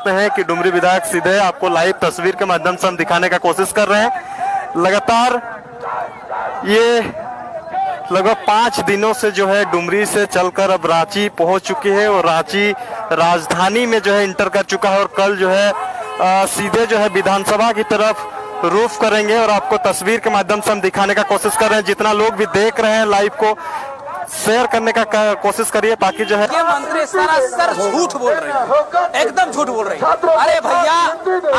हैं कि डुमरी विधायक सीधे आपको लाइव तस्वीर के माध्यम से हम दिखाने का कोशिश कर रहे हैं। लगातार ये लगभग 5 दिनों से जो है डुमरी से चलकर अब रांची पहुंच चुकी है और रांची राजधानी में जो है इंटर कर चुका है और कल जो है सीधे जो है विधानसभा की तरफ रुख करेंगे और आपको तस्वीर के माध्यम से हम दिखाने का कोशिश कर रहे हैं। जितना लोग भी देख रहे हैं लाइव को शेयर करने का कोशिश करिए ताकि जो है ये मंत्री सरासर झूठ बोल रहे हैं, एकदम झूठ बोल रहे हैं। अरे भैया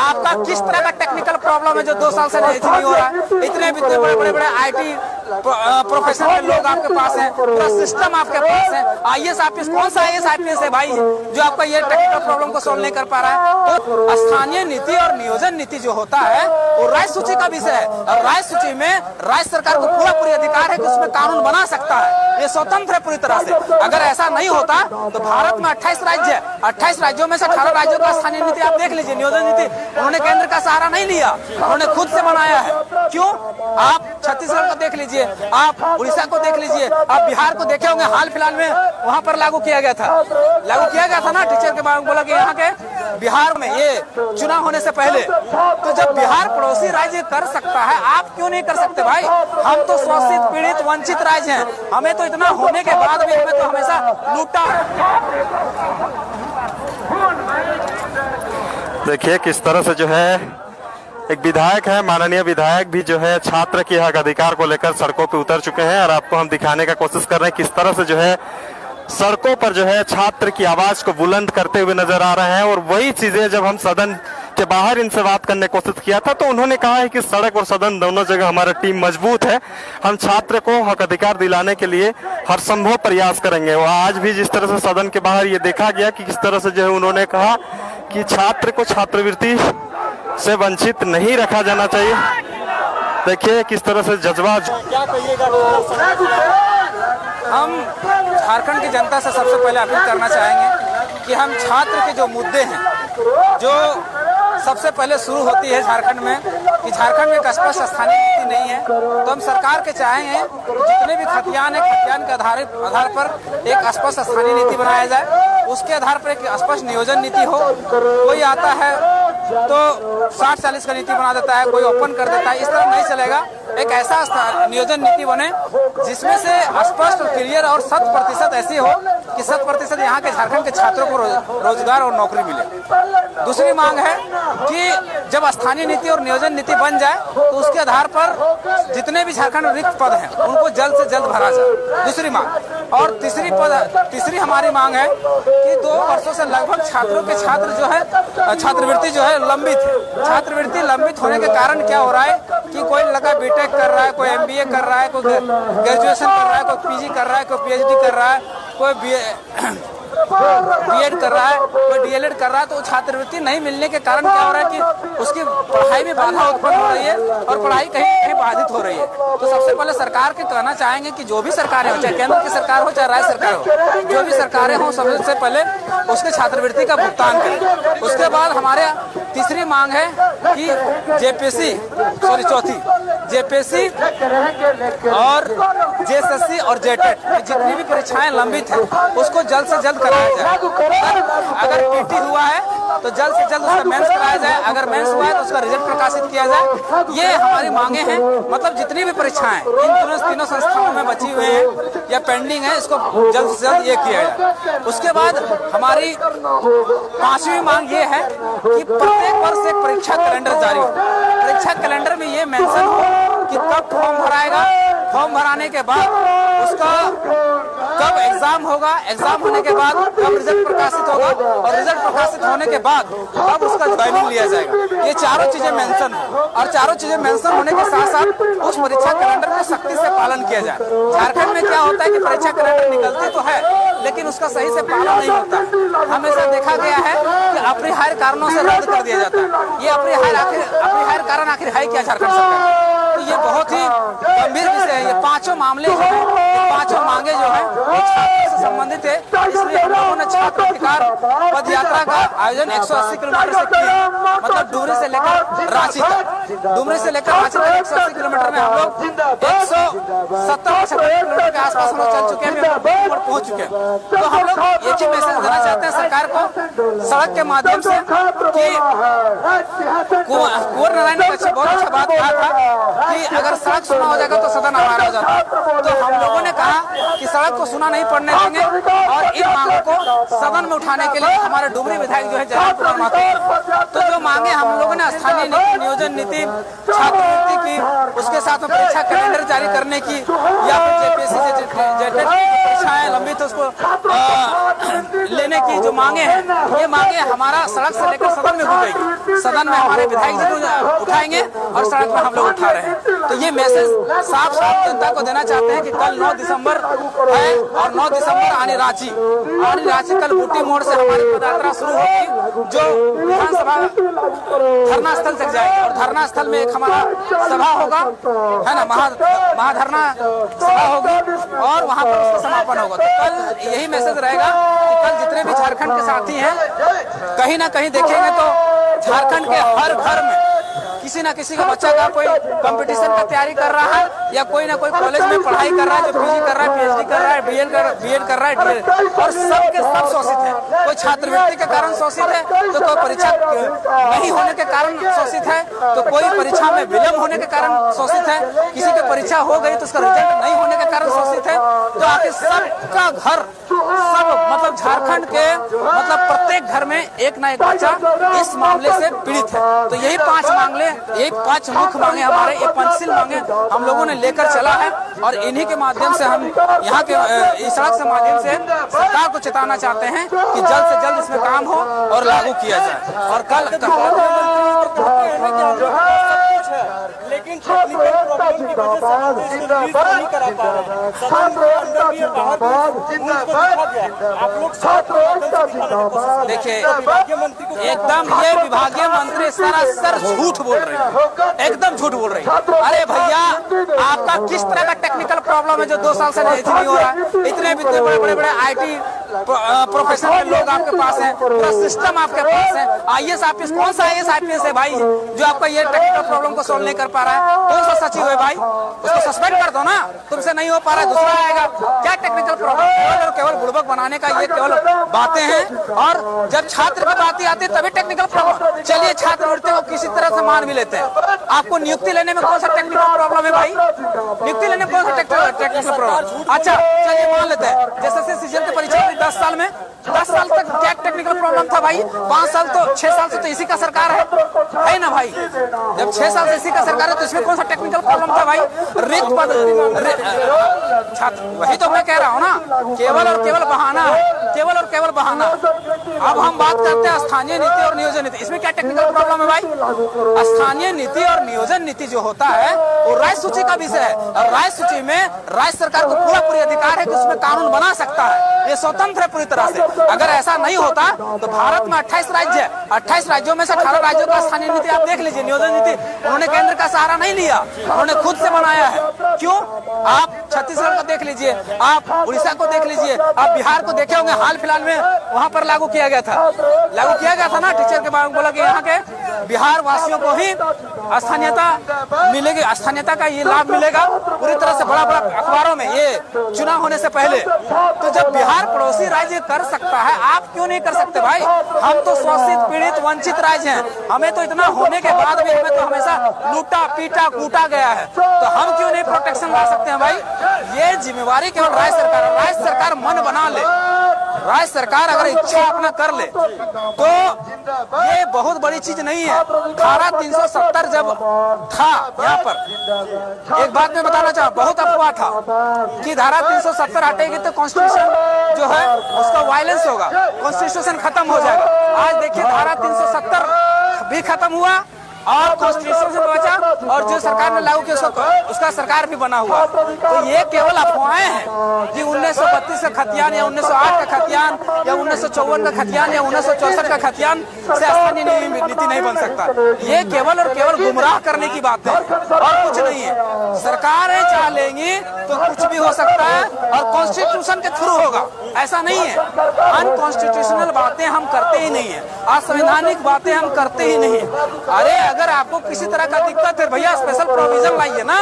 आपका किस तरह का टेक्निकल प्रॉब्लम है जो 2 साल से नहीं हो रहा है? इतने बड़े आईटी प्रोफेशनल लोग आपके पास हैं, पूरा सिस्टम आपके पास है। आईएएस ऑफिस कौन सा आईएएस ऑफिस है भाई जो आपका ये टेक्निकल प्रॉब्लम को सोल्व नहीं कर पा रहा है? तो स्थानीय नीति और नियोजन नीति जो होता है वो राज्य सूची का विषय है और राज्य सूची में राज्य सरकार को पूरा अधिकार है कि उसमें कानून बना सकता है। ये स्वतंत्र है पूरी तरह से। अगर ऐसा नहीं होता तो भारत में 28 राज्य है, 28 राज्यों में से 18 राज्यों का स्थानीय नीति आप देख लीजिए, नियोजन नीति उन्होंने केंद्र का सहारा नहीं लिया, उन्होंने खुद से बनाया है। क्यों? आप छत्तीसगढ़ को देख लीजिए, आप उड़ीसा को देख लीजिए, आप बिहार को देखे होंगे, हाल फिलहाल में वहां पर लागू किया गया था ना टीचर के बारे में बोला कि यहाँ के बिहार में ये चुनाव होने से पहले। तो जब बिहार पड़ोसी राज्य कर सकता है, आप क्यों नहीं कर सकते भाई? हम तो शोषित पीड़ित वंचित राज्य हैं, हमें तो इतना होने के बाद भी हमें तो हमेशा लूटा। देखिए किस तरह से जो है एक विधायक है, माननीय विधायक भी जो है छात्र के हक अधिकार को लेकर सड़कों पे उतर चुके हैं और आपको हम दिखाने का कोशिश कर रहे हैं किस तरह से जो है सड़कों पर जो है छात्र की आवाज को बुलंद करते हुए नजर आ रहे हैं। और वही चीजें जब हम सदन के बाहर इनसे बात करने की कोशिश किया था तो उन्होंने कहा है कि सड़क और सदन दोनों जगह हमारा टीम मजबूत है, हम छात्र को हक अधिकार दिलाने के लिए हर संभव प्रयास करेंगे। और आज भी जिस तरह से सदन के बाहर ये देखा गया कि किस तरह से जो है उन्होंने कहा कि छात्र को छात्रवृत्ति से वंचित नहीं रखा जाना चाहिए। देखिए किस तरह से जज्बा। क्या कहिएगा? हम झारखंड की जनता से सबसे पहले अपील करना चाहेंगे कि हम छात्र के जो मुद्दे हैं, जो सबसे पहले शुरू होती है झारखंड में कि झारखंड में एक स्पष्ट स्थानीय नीति नहीं है, तो हम सरकार के चाहेंगे कि जितने भी खतियान है, खतियान के आधार पर एक स्पष्ट स्थानीय नीति बनाया जाए, उसके आधार पर एक स्पष्ट नियोजन नीति हो। कोई आता है तो 60-40 का नीति बना देता है, कोई ओपन कर देता है, इस तरह नहीं चलेगा। एक ऐसा नियोजन नीति बने जिसमें से स्पष्ट और क्लियर और 100% ऐसी हो कि 100% यहाँ के झारखंड के छात्रों को रोजगार और नौकरी मिले। दूसरी मांग है कि जब स्थानीय नीति और नियोजन नीति बन जाए तो उसके आधार पर जितने भी झारखंड में रिक्त पद हैं उनको जल्द से जल्द भरा जाए। दूसरी मांग। और तीसरी हमारी मांग है कि 2 वर्षों से लगभग छात्रों के छात्रवृत्ति जो है लंबित है। छात्रवृत्ति लंबित होने के कारण क्या हो रहा है कि कोई लगा बीटेक कर रहा है, कोई एमबीए कर रहा है, कोई ग्रेजुएशन कर रहा है, कोई पीजी कर रहा है, कोई पीएचडी कर रहा है, कोई बीएड कर रहा है, कोई डीएलएड कर रहा है। तो छात्रवृत्ति नहीं मिलने के कारण क्या हो रहा है कि उसकी पढ़ाई में बाधा उत्पन्न हो रही है और पढ़ाई कहीं बाधित हो रही है। तो सबसे पहले सरकार के कहना चाहेंगे कि जो भी सरकारें हो, चाहे केंद्र की सरकार हो चाहे राज्य सरकार हो, जो भी सरकारें हो सबसे पहले उसके छात्रवृत्ति का भुगतान करें। उसके बाद हमारे तीसरी मांग है कि जेपीएससी और जेएसएससी और जेटेट जितनी भी परीक्षाएं लंबित हैं उसको जल्द से जल्द कराया जाए। अगर पीटी हुआ है तो जल्द से जल्द उसका मेंस कराया जाए, अगर मेंस हुआ है तो उसका रिजल्ट प्रकाशित किया जाए। ये हमारी मांगे हैं। मतलब जितनी भी परीक्षाएं इन तीनों संस्थानों में बची हुई हैं या पेंडिंग है, इसको जल्द से जल्द ये किया जाए। उसके बाद हमारी 5वीं मांग ये है कि प्रत्येक वर्ष एक परीक्षा कैलेंडर जारी हो। परीक्षा कैलेंडर में ये मेंशन हो कि कब फॉर्म भराएगा, फॉर्म भराने के बाद उसका कब एग्जाम होगा, एग्जाम होने के बाद कब रिजल्ट प्रकाशित होगा और रिजल्ट प्रकाशित होने के बाद कब उसका ज्वाइनिंग लिया जाएगा। ये चारों चीजें मेंशन हो और चारों चीजें मेंशन होने के साथ साथ उस परीक्षा कैलेंडर को सख्ती से पालन किया जाए। झारखंड में क्या होता है कि परीक्षा कैलेंडर निकलती तो है लेकिन उसका सही से पालन नहीं होता। हमेशा देखा गया है कि अपरिहार्य कारणों से रद्द कर दिया जाता है। ये अपरिहार्य कारण आखिर है क्या झारखंड सरकार? तो ये बहुत ही गंभीर विषय है। ये 5 मामले जो है, 5 मांगे जो है संबंधित है, इसलिए हम लोगों ने छात्र अधिकार पद यात्रा का आयोजन 180 किलोमीटर से किया, मतलब डुमरी से लेकर रांची तक। डुमरी से लेकर रांची तक 180 किलोमीटर में हम लोग 170 किलोमीटर के आसपास हम लोग चल चुके हैं, पहुंच चुके हैं। तो हम लोग एक ही मैसेज देना चाहते हैं सरकार को सड़क के माध्यम से कि कुंवर नारायण ने बहुत अच्छा बात कहा था कि अगर सड़क सुना हो जाएगा तो सदन हमारा हो जाता। तो हम लोगों ने कहा कि सड़क को सुना नहीं पड़ने देंगे और इन मांगों को सदन में उठाने के लिए हमारे डुमरी विधायक जो है जयराम माथुर, तो जो मांगे हम लोगों ने स्थानीय नीति, नियोजन नीति, छात्रवृत्ति की, उसके साथ में परीक्षा कैलेंडर जारी करने की, या फिर जेपीएससी जेटेट परीक्षाएं लंबित उसको लेने की जो मांगे हैं, ये मांगे हमारा सड़क से लेकर सदन में हो गई। सदन में हमारे विधायक जी को उठाएंगे और सड़क में हम लोग उठा रहे हैं। तो ये मैसेज साफ साफ जनता को देना चाहते हैं कि कल 9 दिसंबर है और 9 दिसंबर आनी रांची कल बूटी मोड़ से हमारी पदयात्रा शुरू होगी, जो विधानसभा धरना स्थल तक जाएगी और धरना स्थल में एक हमारा सभा होगा, है ना, महाधरना सभा होगी और वहां पर उसका समापन होगा। तो कल यही मैसेज रहेगा कि कल जितने भी झारखंड के साथी हैं, कहीं ना कहीं देखेंगे तो झारखंड के हर घर में किसी ना किसी का बच्चा का कोई कंपटीशन का तैयारी कर रहा है या कोई ना कोई कॉलेज में पढ़ाई कर रहा है, जो पीजी कर रहा है, पीएचडी कर रहा है, बीएड कर रहा है, और सबके सब शोषित है। कोई छात्रवृत्ति के कारण शोषित है, तो कोई परीक्षा नहीं होने के कारण शोषित है, तो कोई परीक्षा में विलम्ब होने के कारण शोषित है, किसी की परीक्षा हो गई तो उसका रिजल्ट नहीं होने के कारण शोषित है। तो आखिर सबका घर, सब मतलब झारखंड के मतलब प्रत्येक घर में एक ना एक बच्चा इस मामले से पीड़ित है। तो यही 5 मामले, यही 5 मुख्य मांगे हमारे, ये पंचशील मांगे हम लोगों ने लेकर चला है और इन्हीं के माध्यम से हम यहाँ के इस सड़क के माध्यम से सरकार को चेताना चाहते हैं कि जल्द से जल्द इसमें काम हो और लागू किया जाए। और कल लेकिन टेक्निकल प्रॉब्लम की वजह से नहीं करा पा रहे। आप लोग देखिए, एकदम ये विभागीय मंत्री सरासर झूठ बोल रहे हैं, एकदम झूठ बोल रहे हैं। अरे भैया, आपका किस तरह का टेक्निकल प्रॉब्लम है जो 2 साल से नहीं हो रहा है? इतने बड़े आईटी प्रोफेशनल लोग आपके पास हैं, पूरा सिस्टम आपके पास है। आईएएस ऑफिस, कौन सा आईएएस ऑफिस है भाई जो आपका ये टेक्निकल प्रॉब्लम को सोल्व नहीं कर पा रहा है? कौन सा सचिव है भाई? उसको सस्पेंड कर दो ना, तुमसे नहीं हो पा रहा है, दूसरा आएगा। क्या टेक्निकल प्रॉब्लम? केवल और केवल बुड़बक बनाने का ये केवल बातें हैं। और जब छात्र की बात आती है तभी टेक्निकल प्रॉब्लम। चलिए, छात्रवृत्ति को किसी तरह से मान भी लेते हैं, आपको नियुक्ति लेने में कौन सा टेक्निकल प्रॉब्लम है भाई? नियुक्ति लेने में कौन सा टेक्निकल प्रॉब्लम? अच्छा चलिए मान लेते हैं, जैसे सीजन की परीक्षा 10 साल में, 10 साल तक क्या टेक्निकल प्रॉब्लम था भाई? 5 साल तो 6 साल से तो इसी का सरकार है ना भाई? जब 6 साल से इसी का सरकार है तो इसमें कौन सा टेक्निकल प्रॉब्लम था भाई? रिक्त पद, छात्र, वही तो मैं कह रहा हूँ ना, केवल और केवल बहाना है, केवल और केवल बहाना। अब हम बात करते हैं स्थानीय नीति और नियोजन नीति, इसमें क्या टेक्निकल प्रॉब्लम है भाई? स्थानीय नीति और नियोजन नीति जो होता है वो राज्य सूची का विषय है और राज्य सूची में राज्य सरकार को पूरी अधिकार है कि उसमें कानून बना सकता है, ये स्वतंत्र है पूरी तरह से। अगर ऐसा नहीं होता तो भारत में 28 राज्य है, 28 राज्यों में से 18 राज्यों का स्थानीय नीति आप देख लीजिए, नियोजन नीति उन्होंने केंद्र का सहारा नहीं लिया, उन्होंने खुद से बनाया है। क्यों? आप छत्तीसगढ़ को देख लीजिए, आप उड़ीसा को देख लीजिए, आप बिहार को देखे होंगे, हाल फिलहाल में वहां पर लागू किया गया था ना, टीचर के बारे में बोला कि यहाँ के बिहार वासियों को ही स्थानीयता मिलेगी, स्थानीयता का ये लाभ मिलेगा पूरी तरह से। बड़ा अखबारों में ये चुनाव होने से पहले, तो जब बिहार पड़ोसी राज्य कर सकता है, आप क्यों नहीं कर सकते भाई? हम तो शोषित, पीड़ित, वंचित राज्य हैं, हमें तो इतना होने के बाद भी हमें तो हमेशा लूटा, पीटा, कूटा गया है, तो हम क्यों नहीं प्रोटेक्शन ला सकते हैं भाई? ये जिम्मेवारी केवल राज्य सरकार है। राज्य सरकार मन बना ले, राज्य सरकार अगर इच्छा अपना कर ले तो ये बहुत बड़ी चीज नहीं है। धारा 370 जब था यहाँ पर, एक बात मैं बताना चाहूँ, बहुत अफवाह था कि धारा 370 हटेगी तो कॉन्स्टिट्यूशन जो है उसका वायलेंस होगा, कॉन्स्टिट्यूशन खत्म हो जाएगा। आज देखिए धारा 370 भी खत्म हुआ और कॉन्स्टिट्यूशन से बचा, और जो सरकार ने लागू किया उसका सरकार भी बना हुआ। तो ये केवल अफवाहें हैं कि 1932 का खतियान या 1908 का खतियान या 1954 का खतियान या 1964 का खतियान से स्थानीय नीति नहीं बन सकता। ये केवल और केवल गुमराह करने की बात है और कुछ नहीं है। सरकारें चाह लेंगी तो कुछ भी हो सकता है और कॉन्स्टिट्यूशन के थ्रू होगा, ऐसा नहीं है। अनकॉन्स्टिट्यूशनल बातें हम करते ही नहीं है, असंवैधानिक बातें हम करते ही नहीं है। अरे अगर आपको किसी तरह का दिक्कत है भैया, स्पेशल प्रोविजन लाइए ना,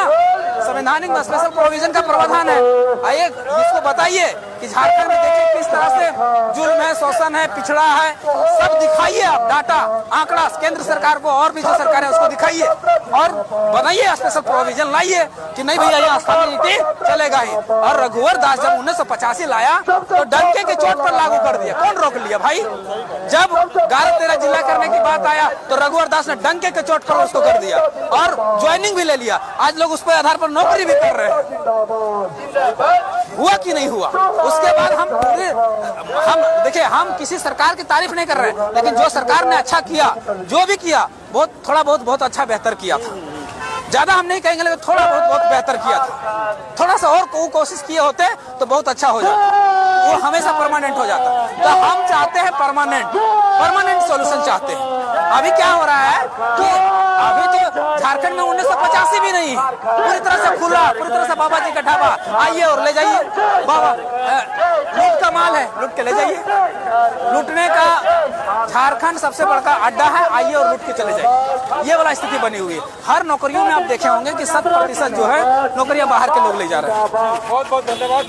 संवैधानिक में स्पेशल प्रोविजन का प्रावधान है। आइए इसको बताइए कि झारखंड में देखिए किस तरह से जुल्म है, शोषण है, पिछड़ा है, सब दिखाइए आप, डाटा आंकड़ा केंद्र सरकार को और भी जो सरकार है उसको दिखाइए और बनाइए स्पेशल प्रोविजन लाइए कि नहीं भैया यहाँ स्थानीय नीति चलेगा ही। और रघुवर दास जब 1985 लाया तो डंके के चोट पर लागू कर दिया, कौन रोक लिया भाई? जब 11-13 जिला करने की बात आया तो रघुवर दास ने डंके के चोट पर उसको कर दिया और ज्वाइनिंग भी ले लिया। आज लोग उस पर आधार पर नौकरी भी कर रहे हैं। हुआ कि नहीं हुआ? उसके बाद हम देखिए, हम किसी सरकार की तारीफ नहीं कर रहे हैं, लेकिन जो सरकार ने अच्छा किया, जो भी किया, बहुत अच्छा बेहतर किया था। ज्यादा हम नहीं कहेंगे, लेकिन थोड़ा बहुत बेहतर किया था। थोड़ा सा और कोशिश किए होते तो बहुत अच्छा हो जाता, वो हमेशा परमानेंट हो जाता। तो हम चाहते हैं परमानेंट सॉल्यूशन चाहते हैं। अभी क्या हो रहा है कि अभी तो झारखंड में 1985 भी नहीं, पूरी तरह से खुला, पूरी तरह से बाबा जी का ढाबा, आइए और ले जाइए। बाबा लूट का माल है, लूट के ले जाइए। लूटने का झारखंड सबसे बड़ा अड्डा है, आइए और लूट के चले जाइए। ये वाला स्थिति बनी हुई है। हर नौकरियों में आप देखे होंगे कि 7% जो है नौकरियां बाहर के लोग ले जा रहे हैं। बहुत बहुत धन्यवाद।